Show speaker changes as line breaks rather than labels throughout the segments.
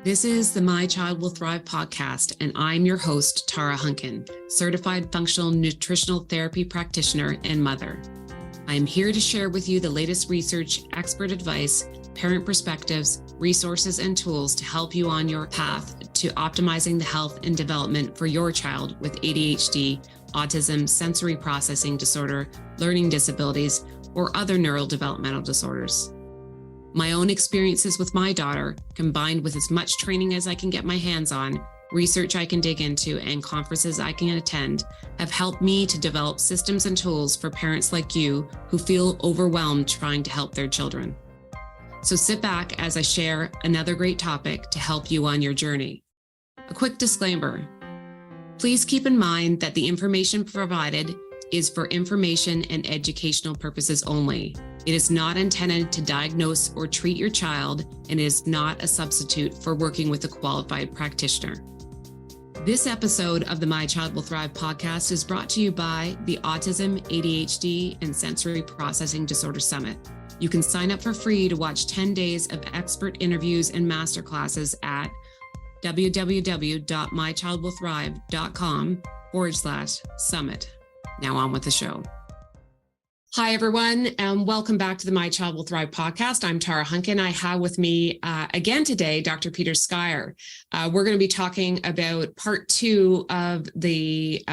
This is the My Child Will Thrive podcast, and I'm your host, Tara Hunkin, certified functional nutritional therapy practitioner and mother. I'm here to share with you the latest research, expert advice, parent perspectives, resources, and tools to help you on your path to optimizing the health and development for your child with ADHD, autism, sensory processing disorder, learning disabilities, or other neurodevelopmental disorders. My own experiences with my daughter, combined with as much training as I can get my hands on, research I can dig into, and conferences I can attend, have helped me to develop systems and tools for parents like you who feel overwhelmed trying to help their children. So sit back as I share another great topic to help you on your journey. A quick disclaimer. Please keep in mind that the information provided is for information and educational purposes only. It is not intended to diagnose or treat your child and is not a substitute for working with a qualified practitioner. This episode of the My Child Will Thrive podcast is brought to you by the Autism, ADHD, and Sensory Processing Disorder Summit. You can sign up for free to watch 10 days of expert interviews and masterclasses at www.mychildwillthrive.com/summit. Now on with the show. Hi, everyone, and welcome back to the My Child Will Thrive podcast. I'm Tara Hunkin. I have with me again today, Dr. Scire. We're going to be talking about part 2 of the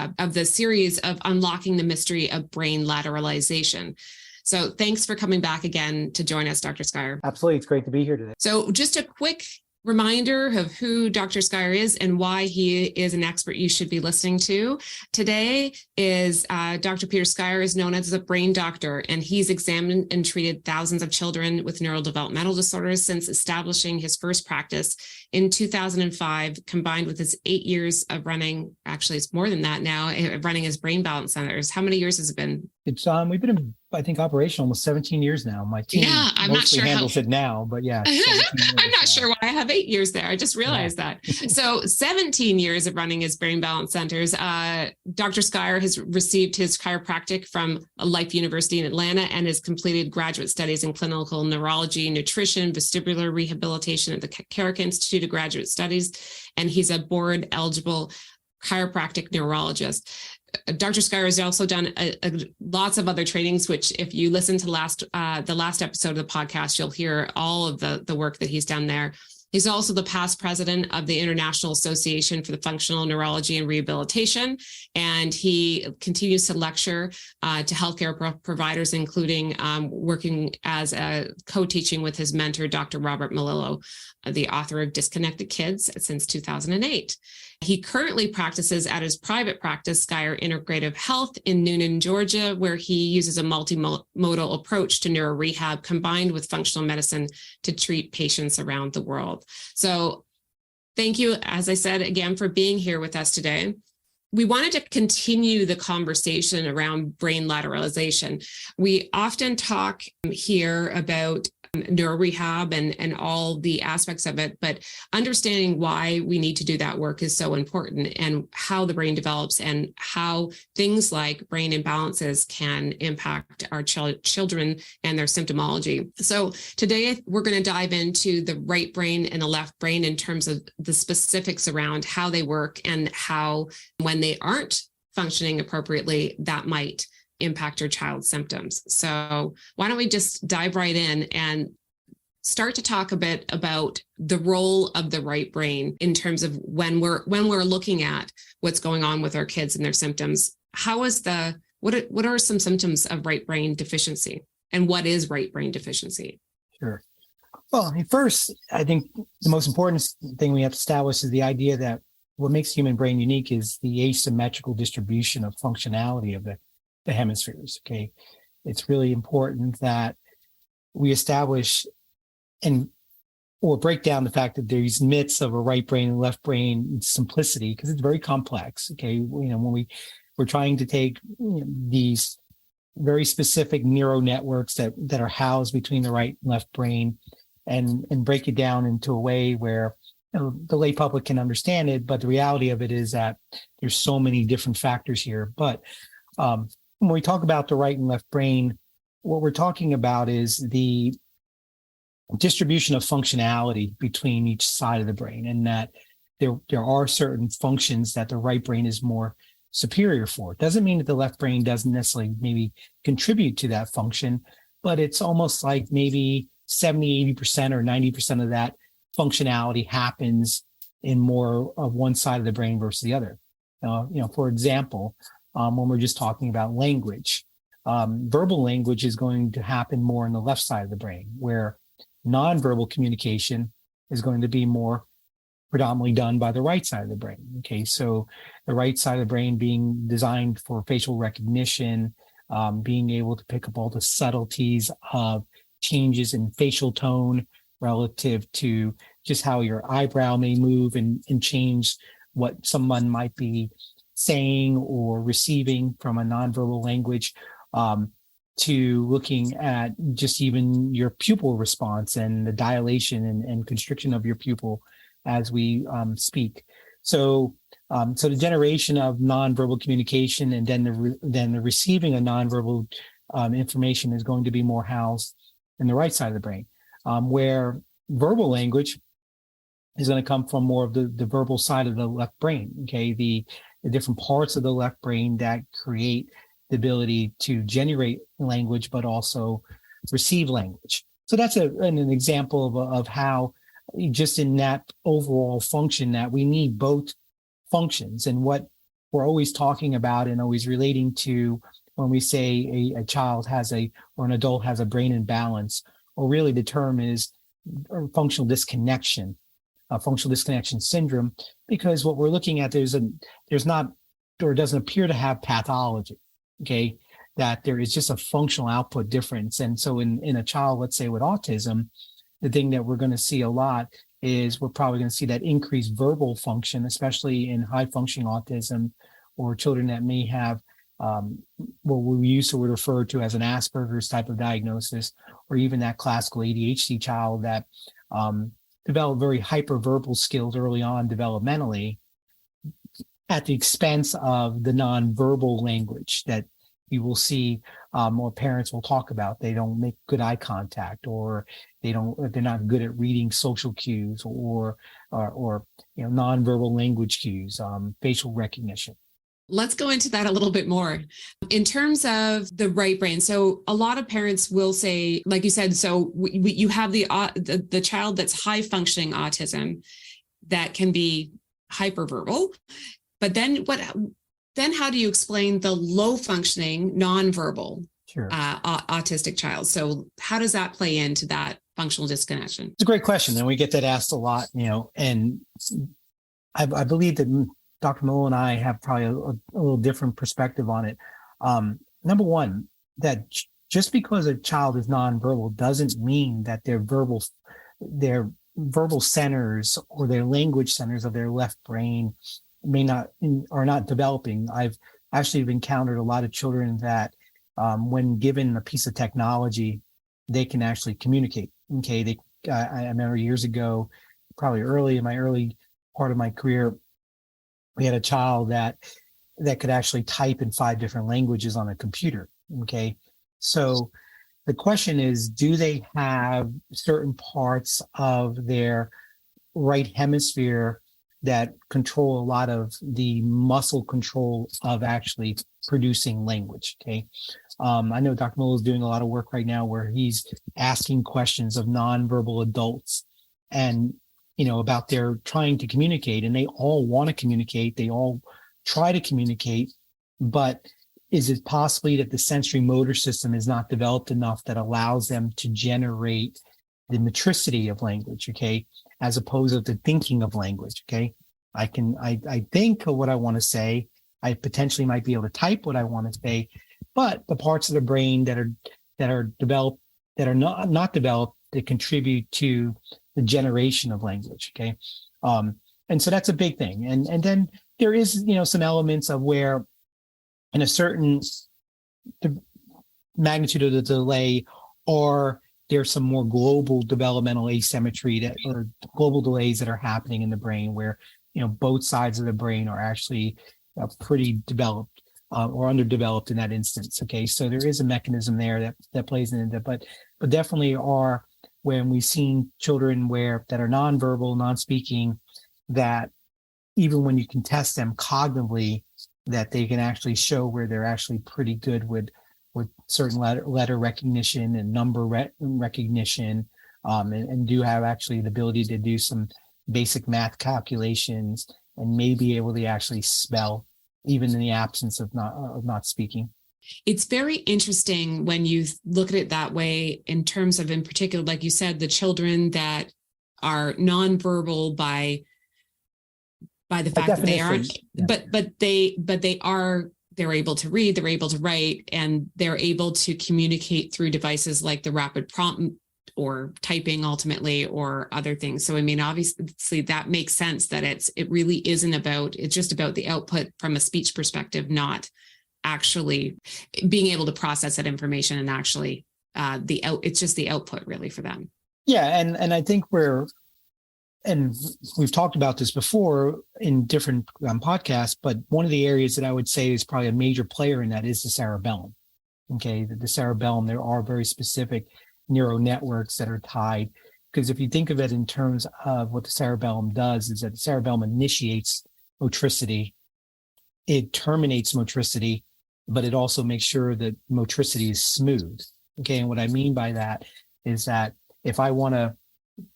series of unlocking the mystery of brain lateralization. So thanks for coming back again to join us, Dr. Scire.
Absolutely. It's great to be here today.
So just a quick reminder of who Dr. Scire is and why he is an expert you should be listening to. Today is Dr. Scire is known as a brain doctor, and he's examined and treated thousands of children with neurodevelopmental disorders since establishing his first practice in 2005, combined with his 8 years of running, actually it's more than that now, running his brain balance centers. How many years has it been?
It's we've been in, I think, operation almost 17 years now. My team
I'm not sure
handles it now, but yeah.
I'm not sure why I have 8 years there. I just realized that. So 17 years of running his brain balance centers. Dr. Scire has received his chiropractic from Life University in Atlanta and has completed graduate studies in clinical neurology, nutrition, vestibular rehabilitation at the Carrick Institute of Graduate Studies, and he's a board eligible chiropractic neurologist. Dr. Scire has also done lots of other trainings, which if you listen to the last episode of the podcast, you'll hear all of the work that he's done there. He's also the past president of the International Association for the Functional Neurology and Rehabilitation, and he continues to lecture to healthcare providers, including working as a co-teaching with his mentor, Dr. Robert Melillo, the author of Disconnected Kids since 2008. He currently practices at his private practice, Scire Integrative Health in Noonan, Georgia, where he uses a multimodal approach to neurorehab combined with functional medicine to treat patients around the world. So thank you, as I said, again, for being here with us today. We wanted to continue the conversation around brain lateralization. We often talk here about neurorehab and all the aspects of it, but understanding why we need to do that work is so important, and how the brain develops and how things like brain imbalances can impact our children and their symptomology. So today we're going to dive into the right brain and the left brain in terms of the specifics around how they work and how, when they aren't functioning appropriately, that might impact your child's symptoms. So why don't we just dive right in and start to talk a bit about the role of the right brain in terms of when we're looking at what's going on with our kids and their symptoms. What are some symptoms of right brain deficiency, and what is right brain deficiency?
Sure. Well, first, I think the most important thing we have to establish is the idea that what makes the human brain unique is the asymmetrical distribution of functionality of the hemispheres. Okay. It's really important that we establish or break down the fact that there's myths of a right brain and left brain simplicity, because it's very complex. Okay. When we're trying to take these very specific neural networks that are housed between the right and left brain and break it down into a way where the lay public can understand it. But the reality of it is that there's so many different factors here. But when we talk about the right and left brain, what we're talking about is the distribution of functionality between each side of the brain, and that there are certain functions that the right brain is more superior for. It doesn't mean that the left brain doesn't necessarily maybe contribute to that function, but it's almost like maybe 70, 80% or 90% of that functionality happens in more of one side of the brain versus the other. For example, when we're just talking about language, verbal language is going to happen more on the left side of the brain, where nonverbal communication is going to be more predominantly done by the right side of the brain. Okay, so the right side of the brain being designed for facial recognition, being able to pick up all the subtleties of changes in facial tone relative to just how your eyebrow may move and change what someone might be saying or receiving from a nonverbal language, to looking at just even your pupil response and the dilation and constriction of your pupil as we speak. So the generation of nonverbal communication and then the receiving of nonverbal information is going to be more housed in the right side of the brain, where verbal language is going to come from more of the verbal side of the left brain. Okay, the different parts of the left brain that create the ability to generate language, but also receive language. So that's an example of how, just in that overall function, that we need both functions. And what we're always talking about and always relating to when we say a child has or an adult has a brain imbalance, or really the term is functional disconnection syndrome, because what we're looking at, there's not, or doesn't appear to have pathology. Okay, that there is just a functional output difference. And so in a child, let's say with autism, the thing that we're going to see a lot is we're probably going to see that increased verbal function, especially in high functioning autism, or children that may have what we used to refer to as an Asperger's type of diagnosis, or even that classical ADHD child that developed very hyperverbal skills early on developmentally, at the expense of the nonverbal language that you will see, or parents will talk about. They don't make good eye contact, or they're not good at reading social cues, or nonverbal language cues, facial recognition.
Let's go into that a little bit more in terms of the right brain. So a lot of parents will say, like you said, so you have the child that's high functioning autism that can be hyperverbal, but then how do you explain the low functioning nonverbal autistic child? So how does that play into that functional disconnection? It's
a great question, and we get that asked a lot. And I believe that Dr. Miller and I have probably a little different perspective on it. Number one, that just because a child is nonverbal doesn't mean that their verbal centers or their language centers of their left brain are not developing. I've actually encountered a lot of children that when given a piece of technology, they can actually communicate. Okay, I remember years ago, probably early in my early part of my career, we had a child that could actually type in 5 different languages on a computer. Okay, so the question is, do they have certain parts of their right hemisphere that control a lot of the muscle control of actually producing language? Okay, I know Dr. Miller is doing a lot of work right now where he's asking questions of nonverbal adults, and about their trying to communicate, and they all want to communicate. They all try to communicate, but is it possibly that the sensory motor system is not developed enough that allows them to generate the metricity of language? Okay, as opposed to the thinking of language. Okay, I think of what I want to say. I potentially might be able to type what I want to say, but the parts of the brain that are developed, that are not developed, that contribute to the generation of language. Okay, and so that's a big thing. And then there is some elements of where, in a certain magnitude of the delay, or there's some more global developmental asymmetry or global delays that are happening in the brain, where both sides of the brain are actually pretty developed or underdeveloped in that instance. Okay, so there is a mechanism there that plays into that, but definitely are when we've seen children that are nonverbal, non-speaking, that even when you can test them cognitively, that they can actually show where they're actually pretty good with certain letter recognition and number recognition, and do have actually the ability to do some basic math calculations and may be able to actually spell even in the absence of not speaking.
It's very interesting when you look at it that way, in terms of, in particular, like you said, the children that are nonverbal by the fact that they aren't, yeah. They're able to read, they're able to write, and they're able to communicate through devices like the rapid prompt or typing ultimately, or other things. So, I mean, obviously that makes sense that it really isn't it's just about the output from a speech perspective, not actually being able to process that information, and actually it's just the output really for them.
Yeah. And I think and we've talked about this before in different podcasts, but one of the areas that I would say is probably a major player in that is the cerebellum. Okay. The cerebellum, there are very specific neural networks that are tied, because if you think of it in terms of what the cerebellum does, is that the cerebellum initiates motricity, it terminates motricity, but it also makes sure that motricity is smooth. Okay. And what I mean by that is that if I want to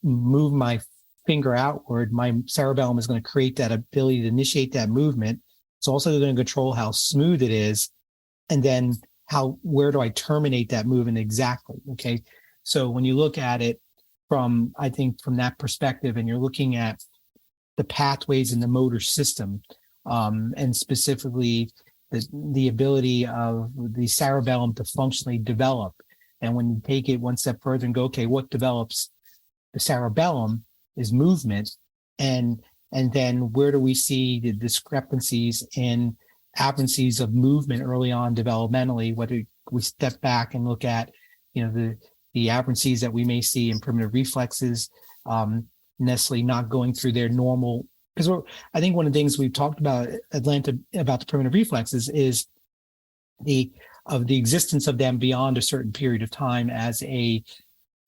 move my finger outward, my cerebellum is going to create that ability to initiate that movement. It's also going to control how smooth it is, and then where do I terminate that movement exactly? Okay. So when you look at it from that perspective, and you're looking at the pathways in the motor system, and specifically the ability of the cerebellum to functionally develop. And when you take it one step further and go, okay, what develops the cerebellum is movement. And then where do we see the discrepancies in aberrancies of movement early on developmentally, whether we step back and look at, the aberrancies that we may see in primitive reflexes, necessarily not going through their normal, because I think one of the things we've talked about, Atlanta, about the primitive reflexes is the existence of them beyond a certain period of time as a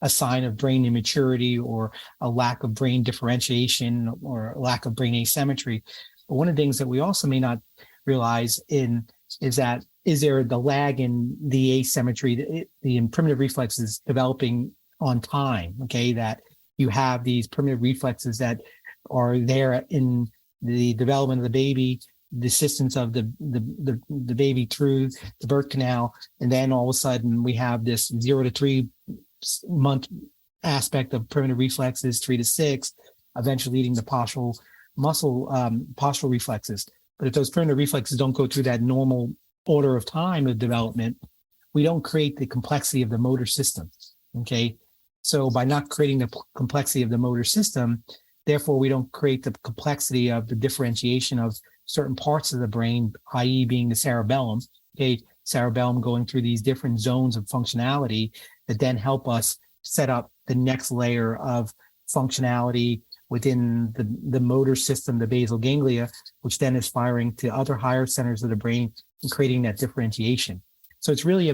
sign of brain immaturity, or a lack of brain differentiation, or a lack of brain asymmetry. But one of the things that we also may not realize is there the lag in the asymmetry, the primitive reflexes developing on time, okay, that you have these primitive reflexes that are there in the development of the baby, the assistance of the baby through the birth canal, and then all of a sudden we have this 0 to 3 month aspect of primitive reflexes, 3 to 6, eventually leading to postural reflexes. But if those primitive reflexes don't go through that normal order of time of development, we don't create the complexity of the motor system. Okay. So by not creating the complexity of the motor system, therefore we don't create the complexity of the differentiation of certain parts of the brain, i.e. being the cerebellum. Okay. Cerebellum going through these different zones of functionality that then help us set up the next layer of functionality within the motor system, the basal ganglia, which then is firing to other higher centers of the brain and creating that differentiation. So it's really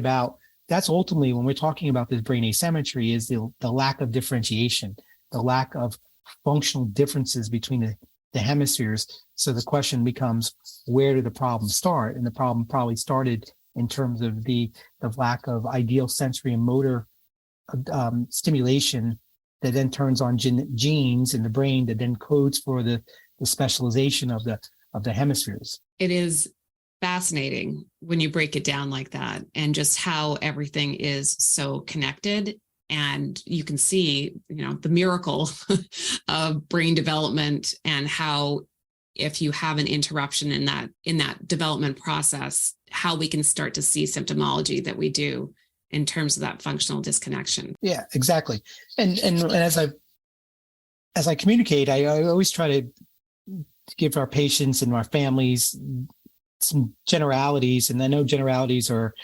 that's ultimately, when we're talking about this brain asymmetry, is the lack of differentiation, the lack of functional differences between the hemispheres. So the question becomes, where did the problem start? And the problem probably started in terms of the lack of ideal sensory and motor stimulation that then turns on genes in the brain that then codes for the specialization of the hemispheres. It
is fascinating when you break it down like that, and just how everything is so connected. And you can see, the miracle of brain development, and how if you have an interruption in that development process, how we can start to see symptomology that we do in terms of that functional disconnection.
Yeah, exactly. And as I communicate, I always try to give our patients and our families some generalities, and I know generalities are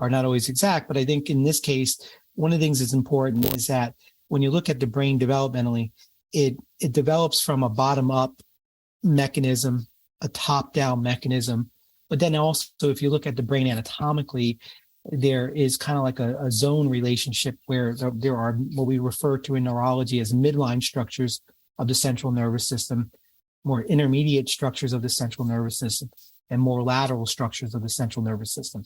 not always exact, but I think in this case, one of the things that's important is that when you look at the brain developmentally, it develops from a bottom-up mechanism, a top-down mechanism, but then also if you look at the brain anatomically, there is kind of like a zone relationship where there are what we refer to in neurology as midline structures of the central nervous system, more intermediate structures of the central nervous system, and more lateral structures of the central nervous system.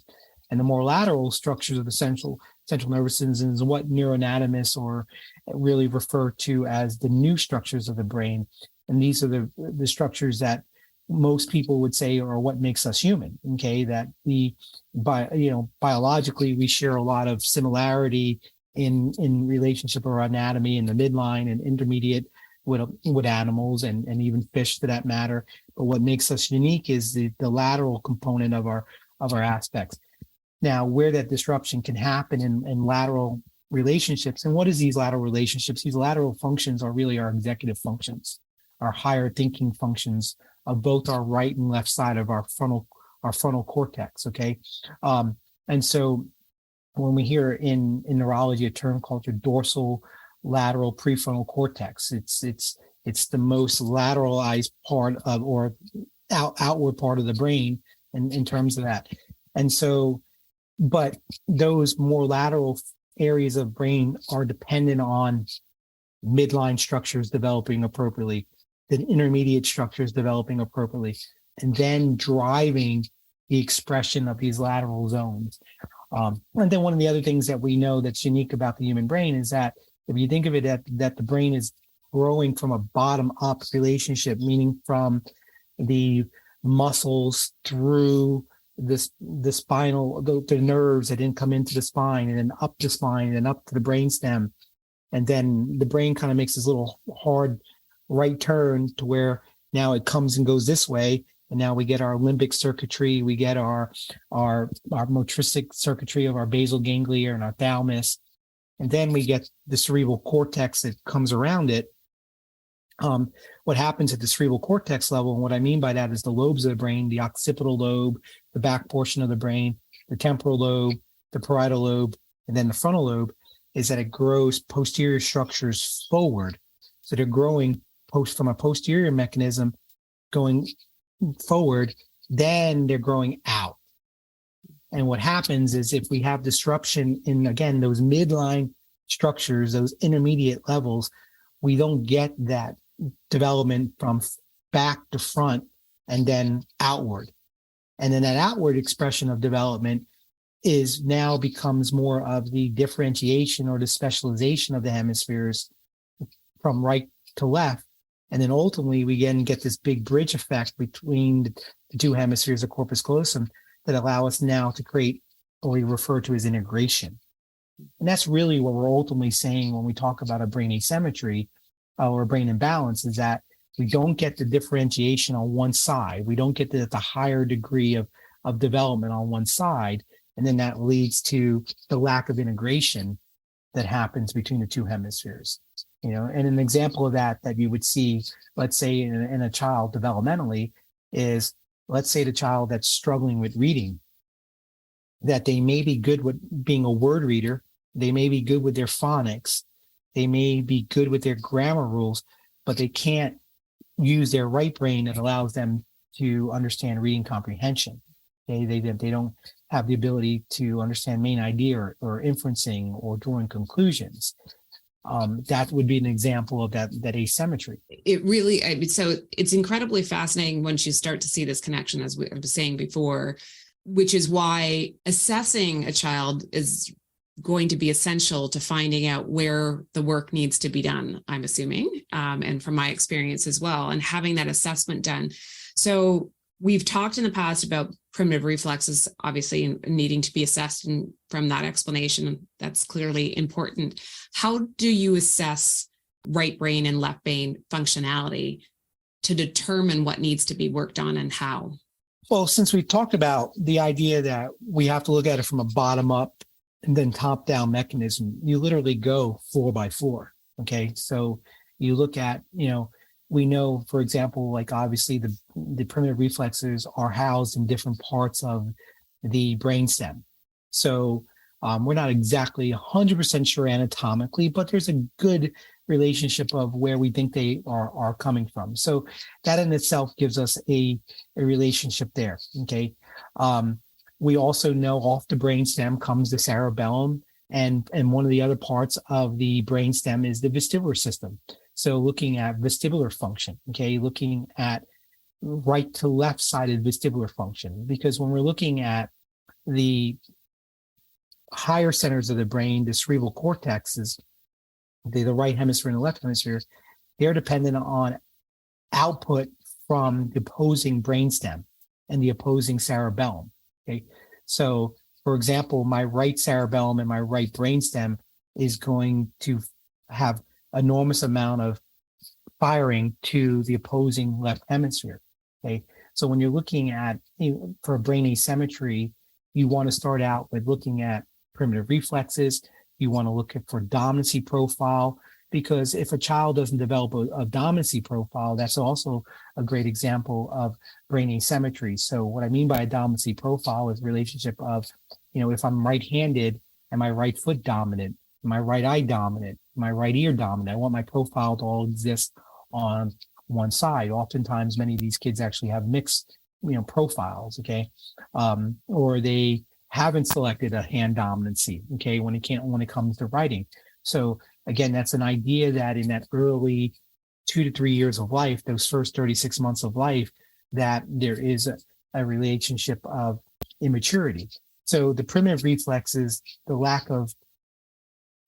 And the more lateral structures of the central nervous system is what neuroanatomists or really refer to as the new structures of the brain. And these are the structures that most people would say are what makes us human. Okay, that biologically we share a lot of similarity in relationship or anatomy in the midline and intermediate with animals and even fish for that matter. But what makes us unique is the lateral component of our aspects. Now, where that disruption can happen in lateral relationships, and what is these lateral relationships? These lateral functions are really our executive functions, our higher thinking functions of both our right and left side of our frontal cortex. Okay, and so when we hear in neurology a term called your dorsal lateral prefrontal cortex, it's the most lateralized part of or outward part of the brain in terms of that, and so. But those more lateral areas of brain are dependent on midline structures developing appropriately, the intermediate structures developing appropriately, and then driving the expression of these lateral zones. And then one of the other things that we know that's unique about the human brain is that if you think of it that the brain is growing from a bottom-up relationship, meaning from the muscles through the spinal, the nerves that didn't come into the spine and then up the spine and then up to the brainstem. And then the brain kind of makes this little hard right turn to where now it comes and goes this way. And now we get our limbic circuitry, we get our motoric circuitry of our basal ganglia and our thalamus. And then we get the cerebral cortex that comes around it. What happens at the cerebral cortex level, and what I mean by that is the lobes of the brain, the occipital lobe, the back portion of the brain, the temporal lobe, the parietal lobe, and then the frontal lobe, is that it grows posterior structures forward. So they're growing from a posterior mechanism going forward, then they're growing out. And what happens is if we have disruption in, again, those midline structures, those intermediate levels, we don't get that development from back to front and then outward. And then that outward expression of development is now becomes more of the differentiation or the specialization of the hemispheres from right to left. And then ultimately we again get this big bridge effect between the two hemispheres of corpus callosum that allow us now to create what we refer to as integration. And that's really what we're ultimately saying when we talk about a brain asymmetry or brain imbalance, is that we don't get the differentiation on one side. We don't get the higher degree of development on one side. And then that leads to the lack of integration that happens between the two hemispheres. You know, and an example of that you would see, let's say in a child developmentally, is let's say the child that's struggling with reading, that they may be good with being a word reader, they may be good with their phonics, they may be good with their grammar rules, but they can't use their right brain that allows them to understand reading comprehension. They don't have the ability to understand main idea or inferencing or drawing conclusions. That would be an example of that asymmetry.
It really, so it's incredibly fascinating once you start to see this connection, as I was saying before, which is why assessing a child is going to be essential to finding out where the work needs to be done, I'm assuming, and from my experience as well, and having that assessment done. So we've talked in the past about primitive reflexes, obviously, and needing to be assessed, and from that explanation, that's clearly important. How do you assess right brain and left brain functionality to determine what needs to be worked on and how?
Well, since we talked about the idea that we have to look at it from a bottom up and then top down mechanism, you literally go 4 by 4. Okay. So you look at, we know, for example, like obviously the primitive reflexes are housed in different parts of the brainstem. So we're not exactly 100% sure anatomically, but there's a good relationship of where we think they are coming from. So that in itself gives us a relationship there. Okay. We also know off the brainstem comes the cerebellum, and one of the other parts of the brainstem is the vestibular system. So looking at vestibular function, okay, looking at right to left sided vestibular function, because when we're looking at the higher centers of the brain, the cerebral cortexes, the right hemisphere and the left hemisphere, they're dependent on output from the opposing brainstem and the opposing cerebellum. Okay, so for example, my right cerebellum and my right brainstem is going to have enormous amount of firing to the opposing left hemisphere. Okay, so when you're looking at, for brain asymmetry, you want to start out with looking at primitive reflexes. You want to look at for dominancy profile, because if a child doesn't develop a dominancy profile, that's also a great example of brain asymmetry. So what I mean by a dominancy profile is relationship of, if I'm right-handed, am my right foot dominant? Am my right eye dominant? My right ear dominant? I want my profile to all exist on one side. Oftentimes, many of these kids actually have mixed, profiles, okay? Or they haven't selected a hand dominancy, okay, when it comes to writing. So again, that's an idea that in that early 2 to 3 years of life, those first 36 months of life, that there is a relationship of immaturity. So the primitive reflexes, the lack of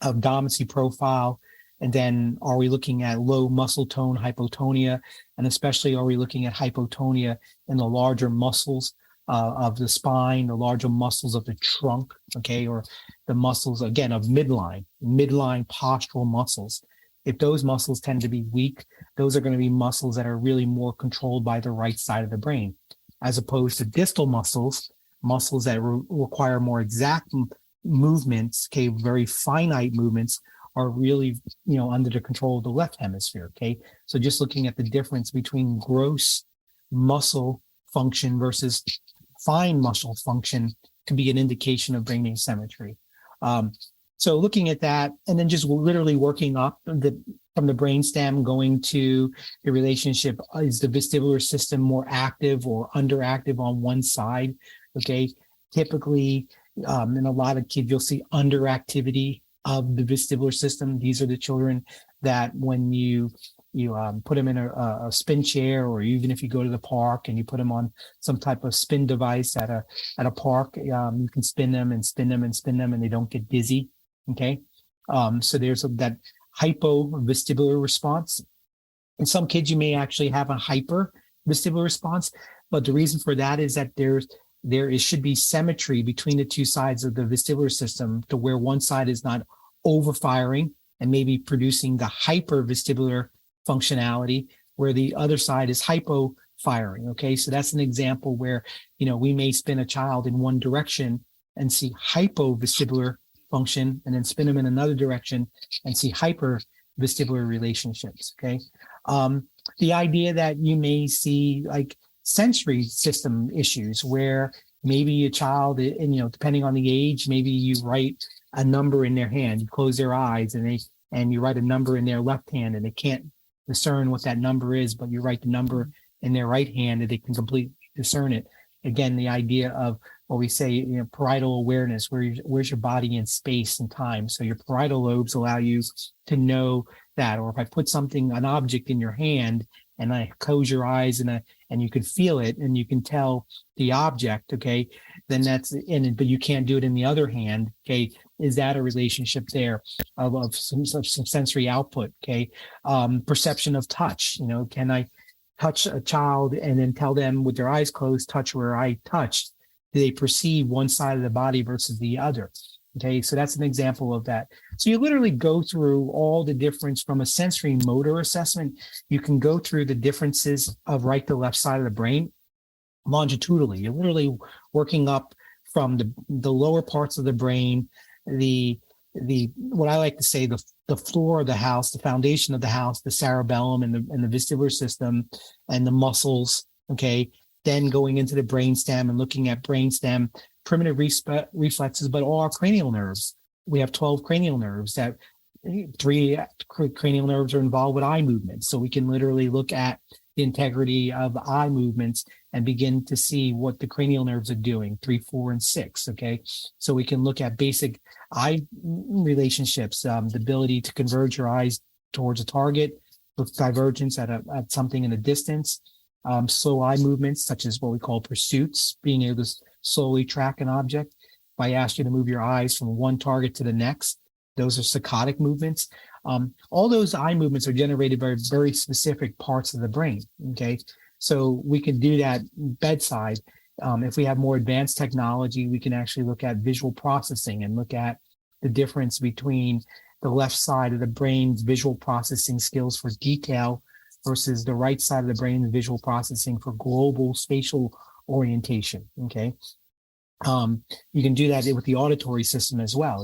dominancy profile, and then are we looking at low muscle tone hypotonia, and especially are we looking at hypotonia in the larger muscles of the spine, the larger muscles of the trunk, okay, or the muscles, again, of midline postural muscles. If those muscles tend to be weak, those are going to be muscles that are really more controlled by the right side of the brain, as opposed to distal muscles that require more exact movements, okay, very finite movements, are really, under the control of the left hemisphere, okay? So just looking at the difference between gross muscle function versus fine muscle function could be an indication of brain asymmetry. So looking at that, and then just literally working up from the brainstem, going to the relationship, is the vestibular system more active or underactive on one side? Okay, typically in a lot of kids, you'll see underactivity of the vestibular system. These are the children that when you put them in a spin chair, or even if you go to the park and you put them on some type of spin device at a park, you can spin them and spin them and spin them, and they don't get dizzy. Okay, so there's that hypovestibular response. In some kids, you may actually have a hyper vestibular response, but the reason for that is that there should be symmetry between the two sides of the vestibular system, to where one side is not overfiring and maybe producing the hypervestibular functionality, where the other side is hypo firing. Okay, so that's an example where we may spin a child in one direction and see hypovestibular function, and then spin them in another direction and see hypervestibular relationships. Okay, the idea that you may see like sensory system issues, where maybe a child, depending on the age, maybe you write a number in their hand, you close their eyes, and you write a number in their left hand, and they can't discern what that number is, but you write the number in their right hand and they can completely discern it. Again, the idea of what we say, parietal awareness, where's your body in space and time. So your parietal lobes allow you to know that. Or if I put an object in your hand and I close your eyes and you can feel it and you can tell the object, okay, then that's in it, but you can't do it in the other hand. Okay, is that a relationship there of some sensory output? Okay, perception of touch. Can I touch a child and then tell them with their eyes closed, touch where I touched? Do they perceive one side of the body versus the other? Okay, so that's an example of that. So you literally go through all the difference from a sensory motor assessment. You can go through the differences of right to left side of the brain longitudinally. You're literally working up from the lower parts of the brain, the what I like to say, the floor of the house, the foundation of the house, the cerebellum and the vestibular system and the muscles. Okay, then going into the brainstem and looking at brainstem primitive reflexes, but all our cranial nerves. We have 12 cranial nerves. That 3 cranial nerves are involved with eye movement. So we can literally look at the integrity of eye movements and begin to see what the cranial nerves are doing, 3, 4, and 6. Okay. So we can look at basic eye relationships, the ability to converge your eyes towards a target with divergence at something in the distance, slow eye movements, such as what we call pursuits, being able to slowly track an object. If I ask you to move your eyes from one target to the next, those are saccadic movements. All those eye movements are generated by very specific parts of the brain. Okay. So we can do that bedside. If we have more advanced technology, we can actually look at visual processing and look at the difference between the left side of the brain's visual processing skills for detail versus the right side of the brain's visual processing for global spatial orientation. Okay. You can do that with the auditory system as well.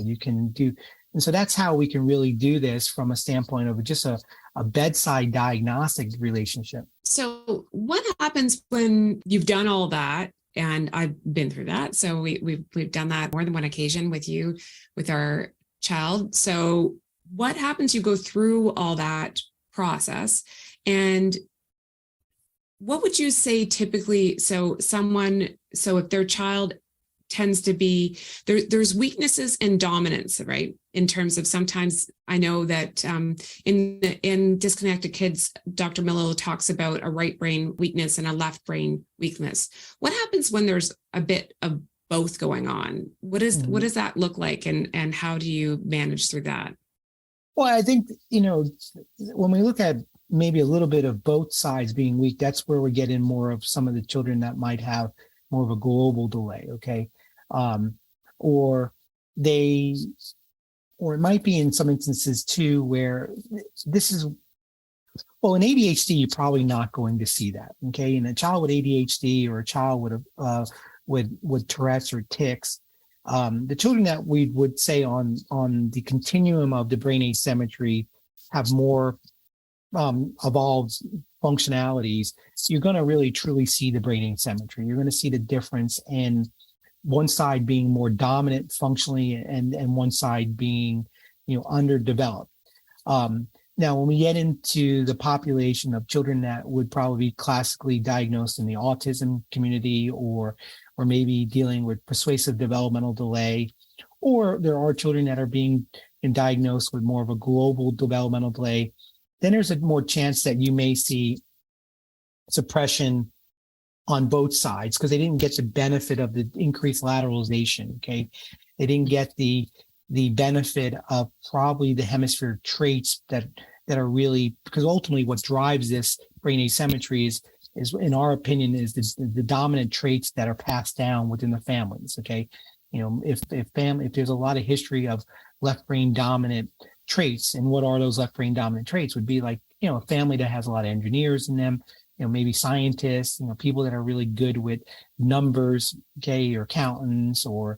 And so that's how we can really do this from a standpoint of just a bedside diagnostic relationship.
So what happens when you've done all that? And I've been through that. So we've done that more than one occasion with you, with our child. So what happens? You go through all that process, and what would you say typically? So if their child tends to be there's weaknesses and dominance, right? In terms of, sometimes I know that in disconnected kids, Dr. Miller talks about a right brain weakness and a left brain weakness. What happens when there's a bit of both going on? What does that look like, and how do you manage through that?
Well, I think, when we look at maybe a little bit of both sides being weak, that's where we get in more of some of the children that might have more of a global delay. Okay. Or it might be in some instances too, where in ADHD, you're probably not going to see that. Okay. And a child with ADHD or a child with Tourette's or tics, the children that we would say on the continuum of the brain asymmetry have more evolved functionalities, you're going to really truly see the brain asymmetry. You're going to see the difference in one side being more dominant functionally and one side being, underdeveloped. Now, when we get into the population of children that would probably be classically diagnosed in the autism community, or maybe dealing with persuasive developmental delay, or there are children that are being diagnosed with more of a global developmental delay, then there's a more chance that you may see suppression on both sides because they didn't get the benefit of the increased lateralization. Okay. They didn't get the benefit of probably the hemisphere traits that are really, because ultimately what drives this brain asymmetry is in our opinion, is the dominant traits that are passed down within the families. Okay. If there's a lot of history of left brain dominant traits, and what are those left brain dominant traits would be like, a family that has a lot of engineers in them, maybe scientists, people that are really good with numbers, okay, or accountants, or,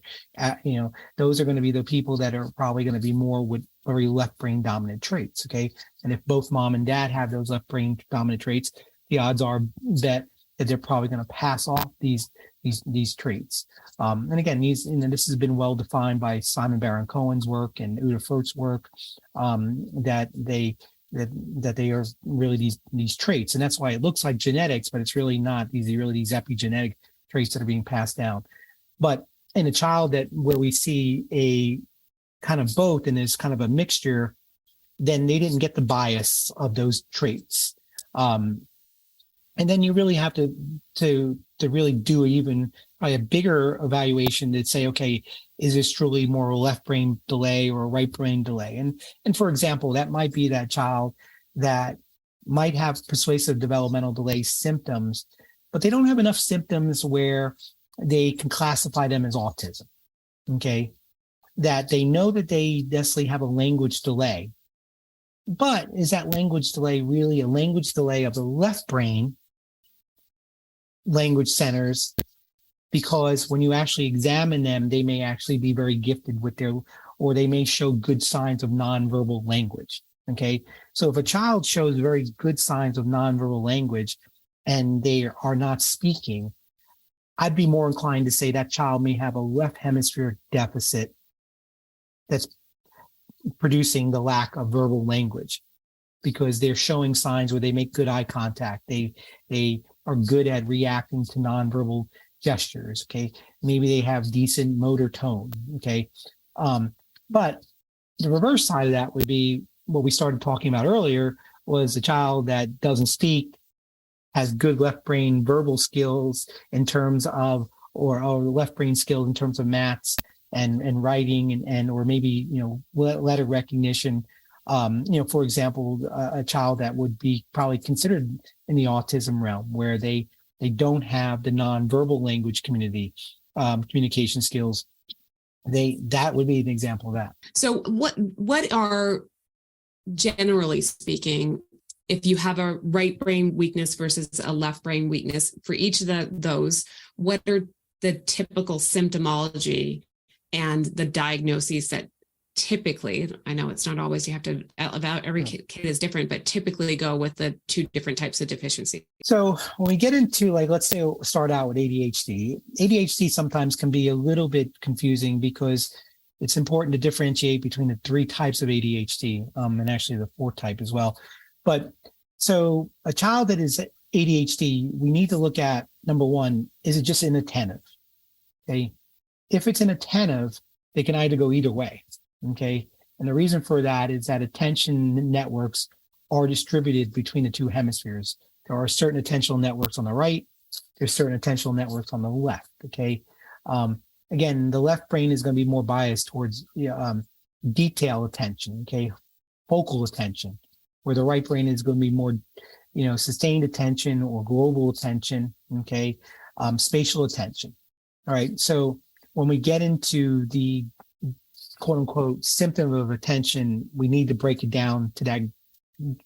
those are going to be the people that are probably going to be more with very left brain dominant traits. Okay. And if both mom and dad have those left brain dominant traits, the odds are that they're probably going to pass off these traits. And again, this has been well defined by Simon Baron-Cohen's work and Uta Furt's work, that they are really these traits. And that's why it looks like genetics, but it's really not. These are really these epigenetic traits that are being passed down. But in a child where we see a kind of both, and there's kind of a mixture, then they didn't get the bias of those traits. And then you really have to really do even a bigger evaluation to say, okay, is this truly more a left brain delay or a right brain delay? And for example, that might be that child that might have persuasive developmental delay symptoms, but they don't have enough symptoms where they can classify them as autism. Okay. That they know that they necessarily have a language delay, but is that language delay really a language delay of the left brain language centers? Because when you actually examine them, they may actually be very gifted with or they may show good signs of nonverbal language. Okay. So if a child shows very good signs of nonverbal language and they are not speaking, I'd be more inclined to say that child may have a left hemisphere deficit that's producing the lack of verbal language. because they're showing signs where they make good eye contact. They are good at reacting to nonverbal gestures. Okay. Maybe they have decent motor tone. Okay. But the reverse side of that would be what we started talking about earlier, was a child that doesn't speak, has good left brain verbal skills in terms of, or left brain skills in terms of maths and writing and or maybe, letter recognition. For example, a child that would be probably considered in the autism realm, where they don't have the nonverbal language communication skills. That would be an example of that.
So what are, generally speaking, if you have a right brain weakness versus a left brain weakness, for each of those, what are the typical symptomology and the diagnoses that typically, I know it's not always, you have to, about every kid is different, but typically go with the two different types of deficiency?
So when we get into, like, let's say we'll start out with ADHD sometimes can be a little bit confusing because it's important to differentiate between the three types of ADHD, and actually the fourth type as well. But so a child that is ADHD, we need to look at, number one, is it just inattentive? Okay. If it's inattentive, they can either go either way. Okay. And the reason for that is that attention networks are distributed between the two hemispheres. There are certain attentional networks on the right. There's certain attentional networks on the left. Okay. Again, the left brain is going to be more biased towards detail attention. Okay. Focal attention, where the right brain is going to be more, sustained attention or global attention. Okay. Spatial attention. All right. So when we get into the quote unquote symptom of attention, we need to break it down to that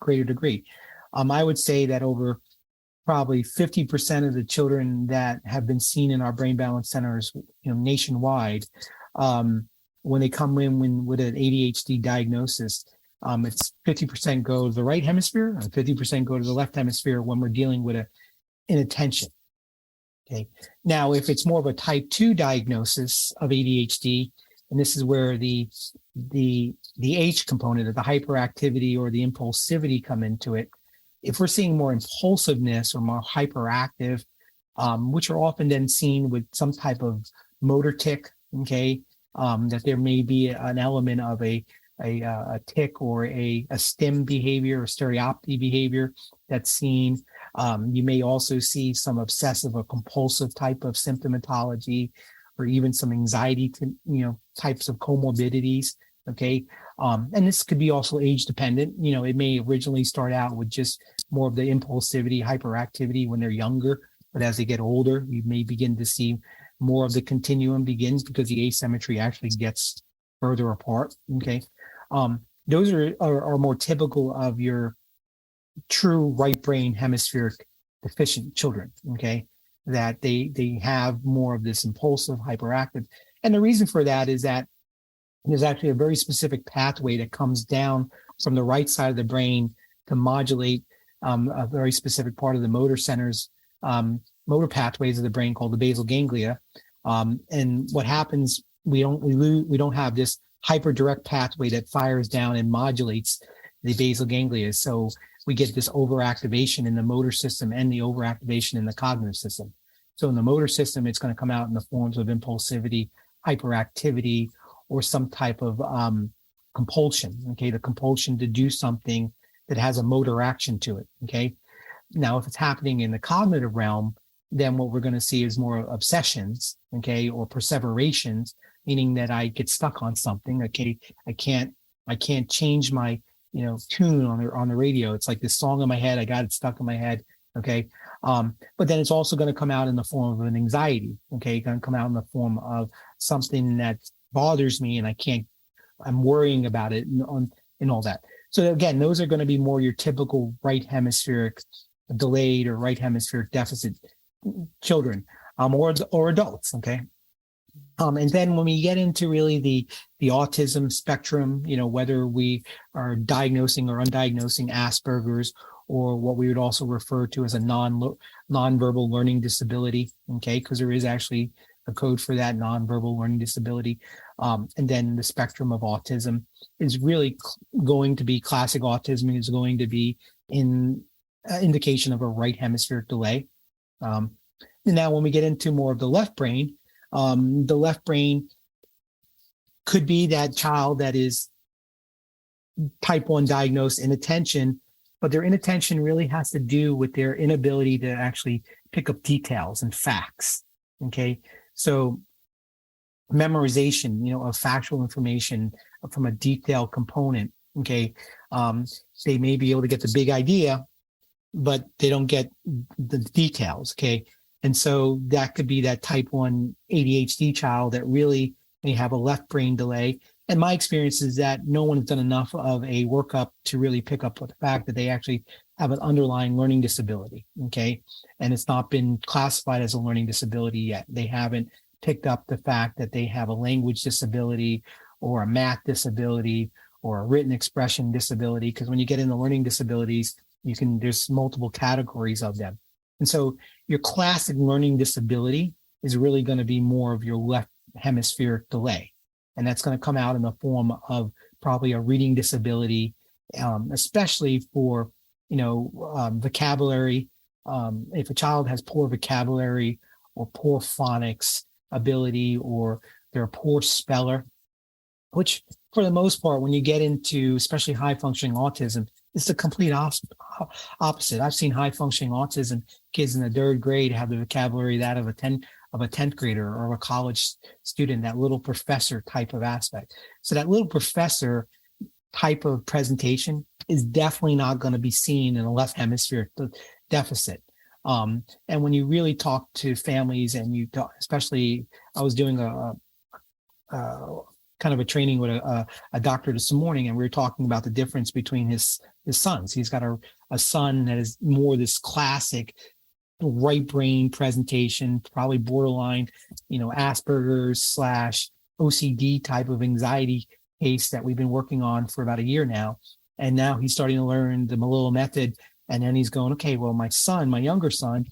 greater degree. I would say that over probably 50% of the children that have been seen in our brain balance centers, nationwide, when they come in with an ADHD diagnosis, it's 50% go to the right hemisphere and 50% go to the left hemisphere when we're dealing with inattention. Okay. Now, if it's more of a type 2 diagnosis of ADHD, and this is where the H component of the hyperactivity or the impulsivity come into it. If we're seeing more impulsiveness or more hyperactive, which are often then seen with some type of motor tic, okay, that there may be an element of a tic or a stim behavior or stereopathy behavior that's seen. You may also see some obsessive or compulsive type of symptomatology, or even some anxiety types of comorbidities. Okay. And this could be also age dependent. It may originally start out with just more of the impulsivity, hyperactivity when they're younger, but as they get older, you may begin to see more of the continuum begins because the asymmetry actually gets further apart. Okay. Those are more typical of your true right brain hemispheric deficient children. Okay. That they have more of this impulsive, hyperactive. And the reason for that is that there's actually a very specific pathway that comes down from the right side of the brain to modulate a very specific part of the motor centers, motor pathways of the brain called the basal ganglia. And what happens, we don't have this hyperdirect pathway that fires down and modulates the basal ganglia. So we get this overactivation in the motor system and the overactivation in the cognitive system. So in the motor system, it's going to come out in the forms of impulsivity, hyperactivity, or some type of compulsion. Okay, the compulsion to do something that has a motor action to it. Okay, now if it's happening in the cognitive realm, then what we're going to see is more obsessions. Okay, or perseverations, meaning that I get stuck on something. Okay, I can't change my tune on the radio. It's like this song in my head. I got it stuck in my head. Okay. But then it's also going to come out in the form of an anxiety. Okay. Going to come out in the form of something that bothers me and I'm worrying about it and all that. So again, those are going to be more your typical right hemispheric delayed or right hemispheric deficit children, or adults. Okay. And then when we get into really the autism spectrum, whether we are diagnosing or undiagnosing Asperger's, or what we would also refer to as a nonverbal learning disability, okay, because there is actually a code for that nonverbal learning disability. And then the spectrum of autism is really going to be classic autism is going to be in indication of a right hemispheric delay. And now when we get into more of the left brain could be that child that is type 1 diagnosed inattention, but their inattention really has to do with their inability to actually pick up details and facts. Okay. So memorization, of factual information from a detailed component. Okay. They may be able to get the big idea, but they don't get the details. Okay. And so that could be that type 1 ADHD child that really may have a left brain delay. And my experience is that no one has done enough of a workup to really pick up with the fact that they actually have an underlying learning disability. Okay. And it's not been classified as a learning disability yet. They haven't picked up the fact that they have a language disability or a math disability or a written expression disability. Because when you get into learning disabilities, there's multiple categories of them. And so your classic learning disability is really going to be more of your left hemispheric delay. And that's going to come out in the form of probably a reading disability, especially for, vocabulary. If a child has poor vocabulary or poor phonics ability, or they're a poor speller, which for the most part, when you get into especially high functioning autism, it's the complete opposite. I've seen high functioning autism kids in the 3rd grade have the vocabulary that of a 10th grader or a college student, that little professor type of aspect. So that little professor type of presentation is definitely not going to be seen in a left hemispheric deficit. And when you really talk to families and especially I was doing a kind of a training with a doctor this morning, and we were talking about the difference between his sons. He's got a son that is more this classic right brain presentation, probably borderline, Asperger's / OCD type of anxiety case that we've been working on for about a year now. And now he's starting to learn the Malillo method. And then he's going, okay, well, my younger son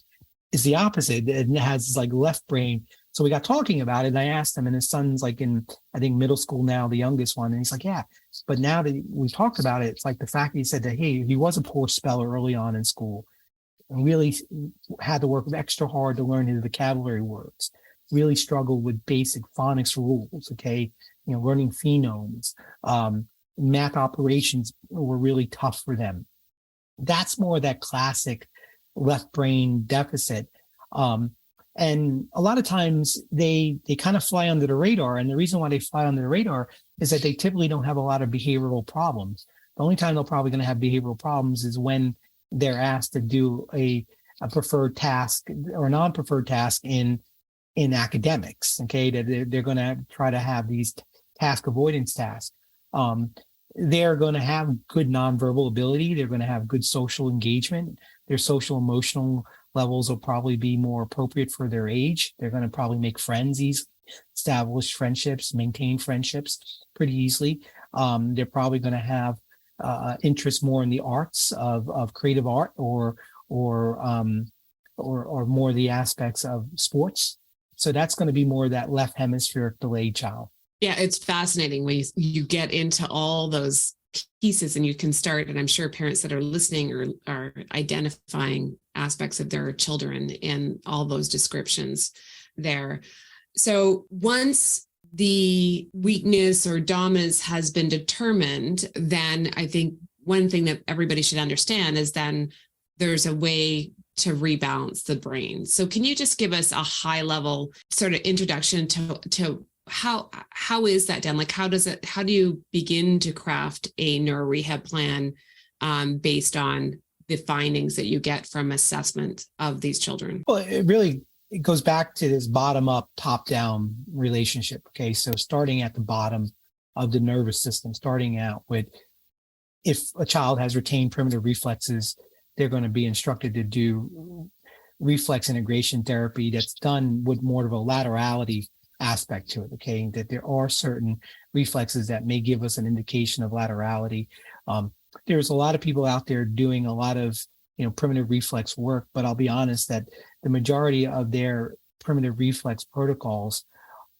is the opposite. It has like left brain. So we got talking about it, and I asked him, and his son's like in, I think, middle school now, the youngest one. And he's like, yeah, but now that we talked about it, it's like the fact that he said that, hey, he was a poor speller early on in school and really had to work extra hard to learn his vocabulary words, really struggled with basic phonics rules, okay, learning phonemes, math operations were really tough for them. That's more that classic left brain deficit. And a lot of times they kind of fly under the radar. And the reason why they fly under the radar is that they typically don't have a lot of behavioral problems. The only time they're probably going to have behavioral problems is when they're asked to do a preferred task or a non-preferred task in academics. Okay, that they're going to try to have these task avoidance tasks. They're going to have good nonverbal ability. They're going to have good social engagement. Their social emotional levels will probably be more appropriate for their age. They're going to probably make friends, establish friendships, maintain friendships pretty easily. They're probably going to have interest more in the arts of creative art or more the aspects of sports. So that's going to be more that left hemispheric delayed child.
Yeah, it's fascinating when you get into all those pieces and you can start, and I'm sure parents that are listening are identifying aspects of their children in all those descriptions there. So once the weakness or dominance has been determined, then I think one thing that everybody should understand is then there's a way to rebalance the brain. So can you just give us a high level sort of introduction to how is that done? Like, how do you begin to craft a neuro rehab plan based on the findings that you get from assessment of these children?
Well, it goes back to this bottom up, top down relationship. Okay. So starting at the bottom of the nervous system, starting out with, if a child has retained primitive reflexes, they're going to be instructed to do reflex integration therapy that's done with more of a laterality aspect to it. Okay. That there are certain reflexes that may give us an indication of laterality. There's a lot of people out there doing a lot of, primitive reflex work, but I'll be honest that the majority of their primitive reflex protocols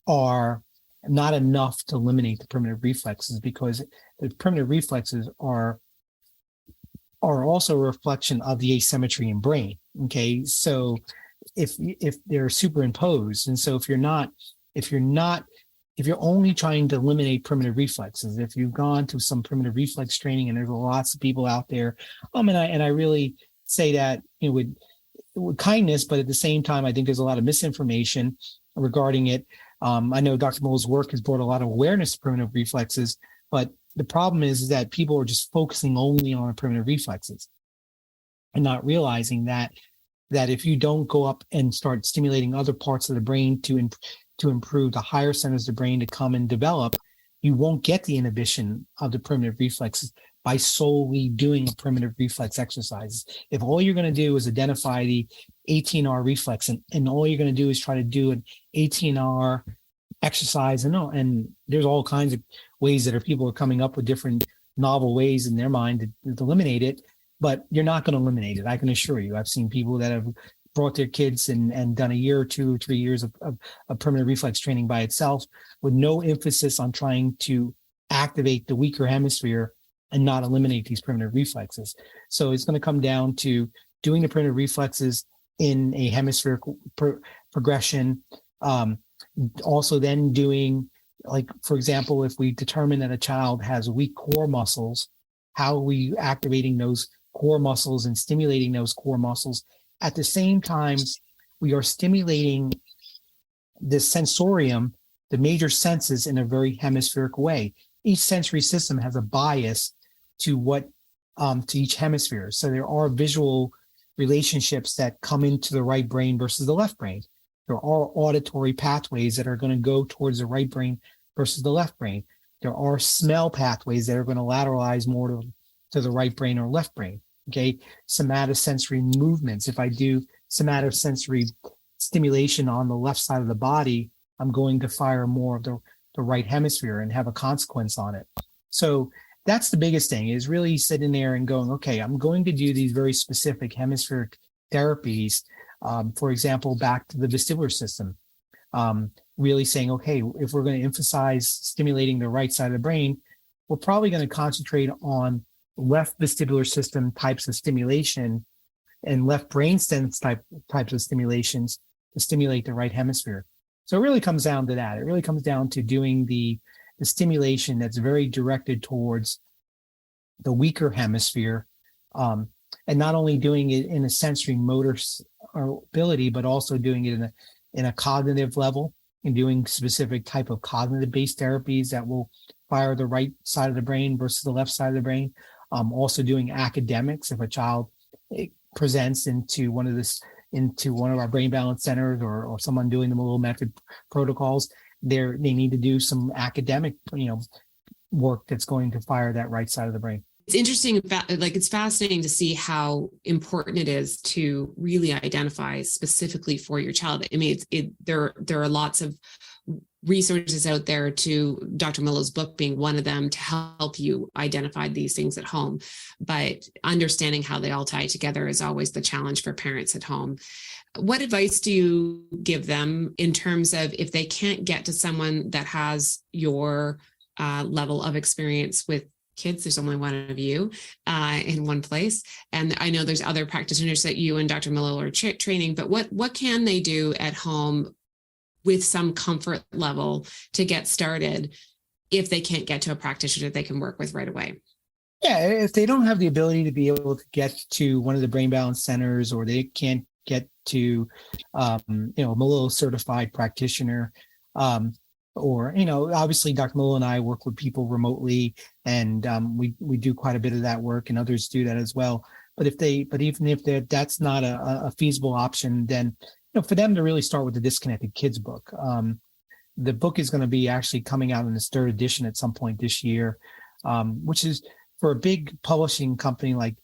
are not enough to eliminate the primitive reflexes, because the primitive reflexes are also a reflection of the asymmetry in brain. Okay, so if they're superimposed, and so if you're only trying to eliminate primitive reflexes, if you've gone to some primitive reflex training, and there's lots of people out there, and I really say that, with kindness, but at the same time, I think there's a lot of misinformation regarding it. I know Dr. Moll's work has brought a lot of awareness to primitive reflexes, but the problem is that people are just focusing only on primitive reflexes and not realizing that if you don't go up and start stimulating other parts of the brain to improve the higher centers of the brain to come and develop, you won't get the inhibition of the primitive reflexes by solely doing a primitive reflex exercises. If all you're going to do is identify the 18R reflex, and all you're going to do is try to do an 18R exercise, and there's all kinds of ways that people are coming up with different novel ways in their mind to eliminate it, but you're not going to eliminate it. I can assure you. I've seen people that have brought their kids and done a year or 2 or 3 years of primitive reflex training by itself, with no emphasis on trying to activate the weaker hemisphere and not eliminate these primitive reflexes. So it's going to come down to doing the primitive reflexes in a hemispherical progression. Also then doing, like, for example, if we determine that a child has weak core muscles, how are we activating those core muscles and stimulating those core muscles? At the same time, we are stimulating the sensorium, the major senses, in a very hemispheric way. Each sensory system has a bias to each hemisphere. So there are visual relationships that come into the right brain versus the left brain. There are auditory pathways that are going to go towards the right brain versus the left brain. There are smell pathways that are going to lateralize more to the right brain or left brain. Okay, somatosensory movements. If I do somatosensory stimulation on the left side of the body, I'm going to fire more of the right hemisphere and have a consequence on it. So that's the biggest thing, is really sitting there and going, okay, I'm going to do these very specific hemispheric therapies. For example, back to the vestibular system, really saying, okay, if we're going to emphasize stimulating the right side of the brain, we're probably going to concentrate on left vestibular system types of stimulation and left brainstem types of stimulations to stimulate the right hemisphere. So it really comes down to that. It really comes down to doing the stimulation that's very directed towards the weaker hemisphere, and not only doing it in a sensory motor ability, but also doing it in a cognitive level, and doing specific type of cognitive-based therapies that will fire the right side of the brain versus the left side of the brain. Also doing academics. If a child presents into one of our brain balance centers, or someone doing the little method protocols, they need to do some academic, work that's going to fire that right side of the brain.
It's interesting, it's fascinating to see how important it is to really identify specifically for your child. I mean, there are lots of resources out there, to Dr. Millo's book being one of them, to help you identify these things at home. But understanding how they all tie together is always the challenge for parents at home. What advice do you give them in terms of, if they can't get to someone that has your level of experience with kids, there's only one of you in one place, and I know there's other practitioners that you and Dr. Millo are training, but what can they do at home with some comfort level to get started if they can't get to a practitioner that they can work with right away?
Yeah, if they don't have the ability to be able to get to one of the brain balance centers, or they can't get to a Millo certified practitioner, or obviously Dr. Millo and I work with people remotely, and we do quite a bit of that work, and others do that as well. But even if that's not a feasible option, then for them to really start with the Disconnected Kids book. The book is going to be actually coming out in its 3rd edition at some point this year, which is, for a big publishing company like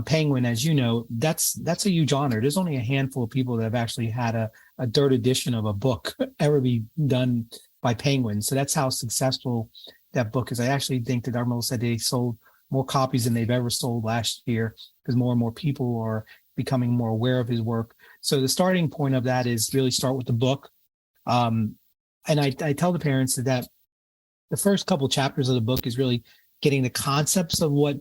Penguin, as you know, that's a huge honor. There's only a handful of people that have actually had a 3rd edition of a book ever be done by Penguin. So that's how successful that book is. I actually think that Darmo said they sold more copies than they've ever sold last year, because more and more people are becoming more aware of his work. So the starting point of that is really start with the book. and I tell the parents that the first couple chapters of the book is really getting the concepts of what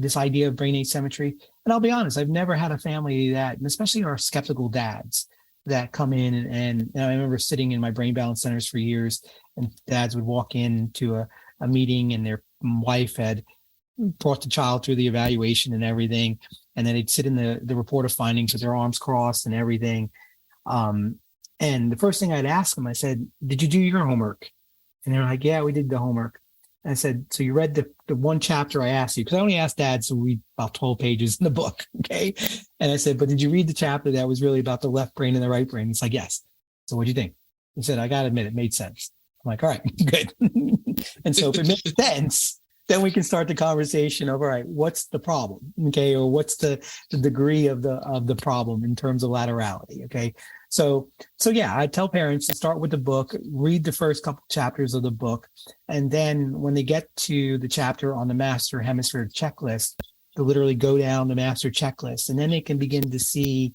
this idea of brain asymmetry. And I'll be honest, I've never had a family that, and especially our skeptical dads that come in and I remember sitting in my brain balance centers for years, and dads would walk into a meeting and their wife had brought the child through the evaluation and everything. And then they'd sit in the report of findings with their arms crossed and everything. And the first thing I'd ask them, I said, "Did you do your homework?" And they're like, "Yeah, we did the homework." And I said, "So you read the one chapter I asked you?" Because I only asked dads to read about 12 pages in the book. Okay. And I said, "But did you read the chapter that was really about the left brain and the right brain?" He's like, "Yes." So what'd you think? He said, "I got to admit, it made sense." I'm like, "All right, good." And so if it makes sense, then we can start the conversation of, all right, what's the problem? Okay. Or what's the degree of the problem in terms of laterality? Okay. So yeah, I tell parents to start with the book, read the first couple chapters of the book. And then when they get to the chapter on the master hemisphere checklist, to literally go down the master checklist, and then they can begin to see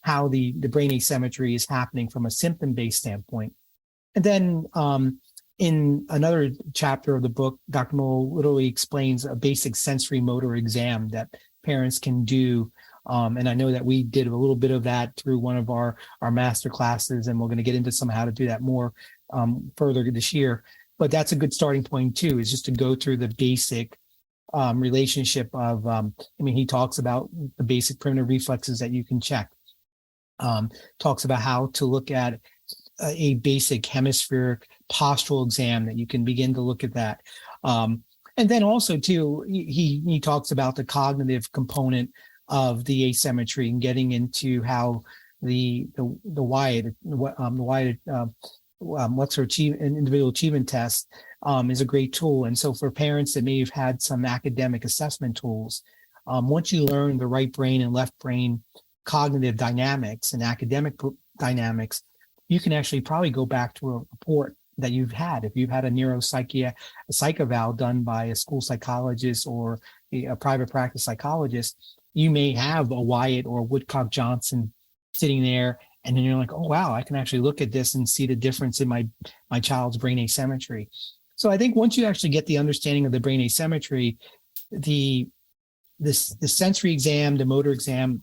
how the brain asymmetry is happening from a symptom-based standpoint. And then in another chapter of the book, Dr. Moll literally explains a basic sensory motor exam that parents can do. And I know that we did a little bit of that through one of our master classes, and we're going to get into some how to do that more further this year. But that's a good starting point too, is just to go through the basic relationship of, he talks about the basic primitive reflexes that you can check. Talks about how to look at a basic hemispheric postural exam that you can begin to look at that. And then also too, he talks about the cognitive component of the asymmetry and getting into how the WIAT, Wechsler individual achievement test is a great tool. And so for parents that may have had some academic assessment tools, once you learn the right brain and left brain cognitive dynamics and academic dynamics, you can actually probably go back to a report that you've had. If you've had a psych eval done by a school psychologist or a private practice psychologist, you may have a Wyatt or Woodcock Johnson sitting there, and then you're like, "Oh wow, I can actually look at this and see the difference in my child's brain asymmetry." So I think once you actually get the understanding of the brain asymmetry, the sensory exam, the motor exam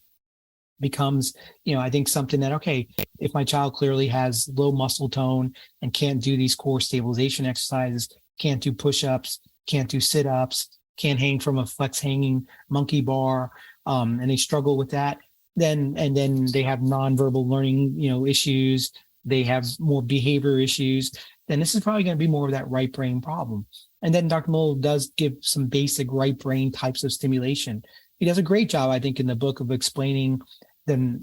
becomes, I think something that, okay, if my child clearly has low muscle tone and can't do these core stabilization exercises, can't do push-ups, can't do sit-ups, can't hang from a flex hanging monkey bar, and they struggle with that, then they have nonverbal learning, issues, they have more behavior issues, then this is probably going to be more of that right brain problem. And then Dr. Moll does give some basic right brain types of stimulation. He does a great job, I think, in the book of explaining the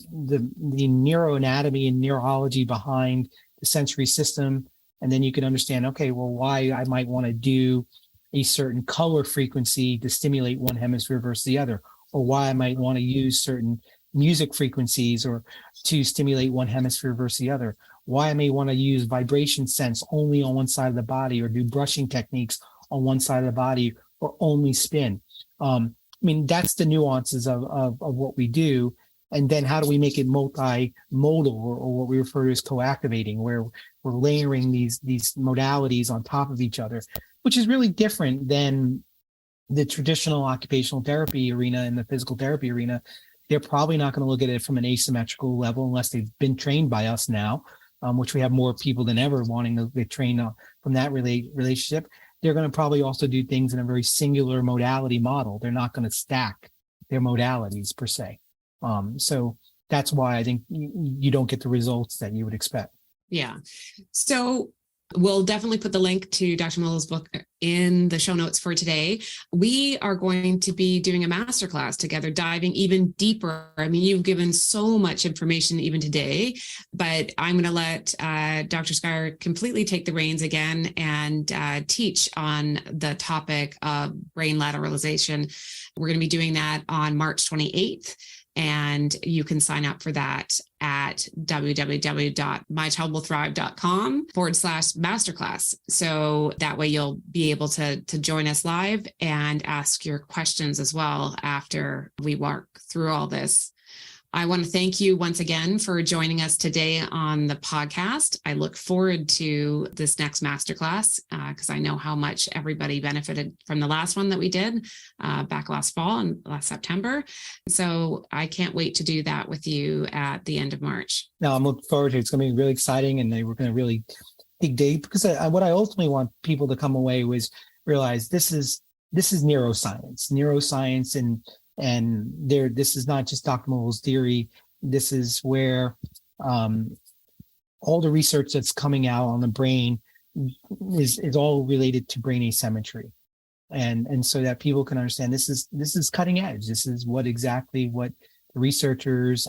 neuroanatomy and neurology behind the sensory system. And then you can understand, okay, well, why I might want to do a certain color frequency to stimulate one hemisphere versus the other, or why I might want to use certain music frequencies or to stimulate one hemisphere versus the other, why I may want to use vibration sense only on one side of the body, or do brushing techniques on one side of the body, or only spin. That's the nuances of what we do. And then how do we make it multimodal, or what we refer to as co-activating, where we're layering these modalities on top of each other, which is really different than the traditional occupational therapy arena and the physical therapy arena. They're probably not going to look at it from an asymmetrical level unless they've been trained by us now, which we have more people than ever wanting to get trained from that relationship. They're going to probably also do things in a very singular modality model. They're not going to stack their modalities per se. So that's why I think you don't get the results that you would expect.
Yeah. So we'll definitely put the link to Dr. Moll's book in the show notes for today. We are going to be doing a masterclass together, diving even deeper. You've given so much information even today, but I'm going to let Dr. Scire completely take the reins again and teach on the topic of brain lateralization. We're going to be doing that on March 28th. And you can sign up for that at www.mychildwillthrive.com/masterclass. So that way you'll be able to join us live and ask your questions as well after we work through all this. I want to thank you once again for joining us today on the podcast. I look forward to this next masterclass because I know how much everybody benefited from the last one that we did back last fall and last September. So I can't wait to do that with you at the end of March.
No, I'm looking forward to it. It's going to be really exciting, and we're going to really dig deep, because what I ultimately want people to come away was realize this is neuroscience, and this is not just Dr. Muller's theory. This is where all the research that's coming out on the brain is all related to brain asymmetry, and so that people can understand this is cutting edge. This is what the researchers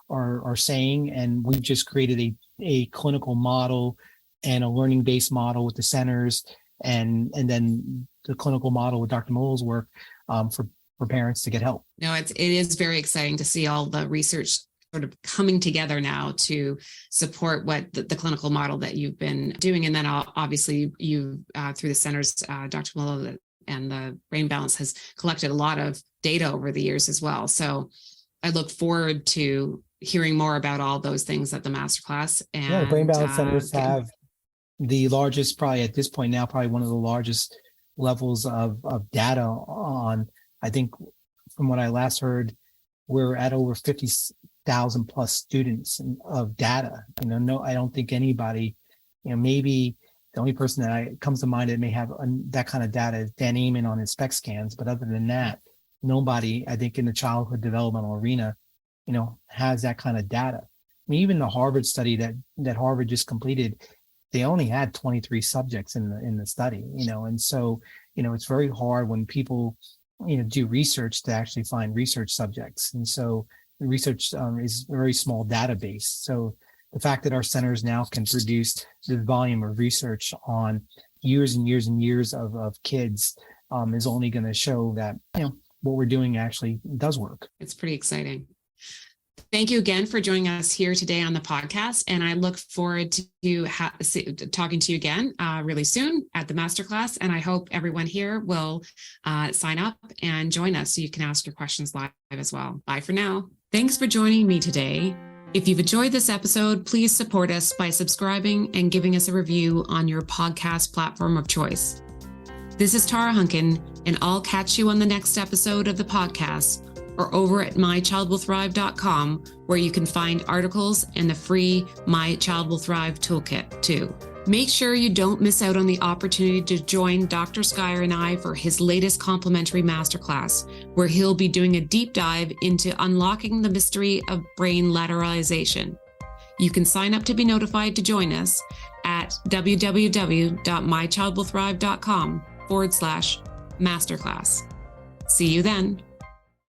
are saying, and we've just created a clinical model and a learning-based model with the centers, and then the clinical model with Dr. Muller's work for parents to get help.
No, it is very exciting to see all the research sort of coming together now to support what the clinical model that you've been doing. And then obviously you through the centers, Dr. Muller and the Brain Balance has collected a lot of data over the years as well. So I look forward to hearing more about all those things at the masterclass. And
the Brain Balance centers have the largest, probably at this point now, probably one of the largest levels of data on, I think from what I last heard, we're at over 50,000 plus students of data. No, I don't think anybody, maybe the only person that comes to mind that may have that kind of data is Dan Amen on his SPECT scans. But other than that, nobody, I think, in the childhood developmental arena, has that kind of data. I mean, even the Harvard study that Harvard just completed, they only had 23 subjects in the study, and so, it's very hard when people, do research to actually find research subjects. And so the research is a very small database. So the fact that our centers now can produce the volume of research on years and years and years of kids is only going to show that, what we're doing actually does work.
It's pretty exciting. Thank you again for joining us here today on the podcast. And I look forward to talking to you again really soon at the masterclass. And I hope everyone here will sign up and join us so you can ask your questions live as well. Bye for now. Thanks for joining me today. If you've enjoyed this episode, please support us by subscribing and giving us a review on your podcast platform of choice. This is Tara Hunkin, and I'll catch you on the next episode of the podcast, or over at mychildwillthrive.com, where you can find articles and the free My Child Will Thrive toolkit too. Make sure you don't miss out on the opportunity to join Dr. Scire and I for his latest complimentary masterclass, where he'll be doing a deep dive into unlocking the mystery of brain lateralization. You can sign up to be notified to join us at www.mychildwillthrive.com/masterclass. See you then.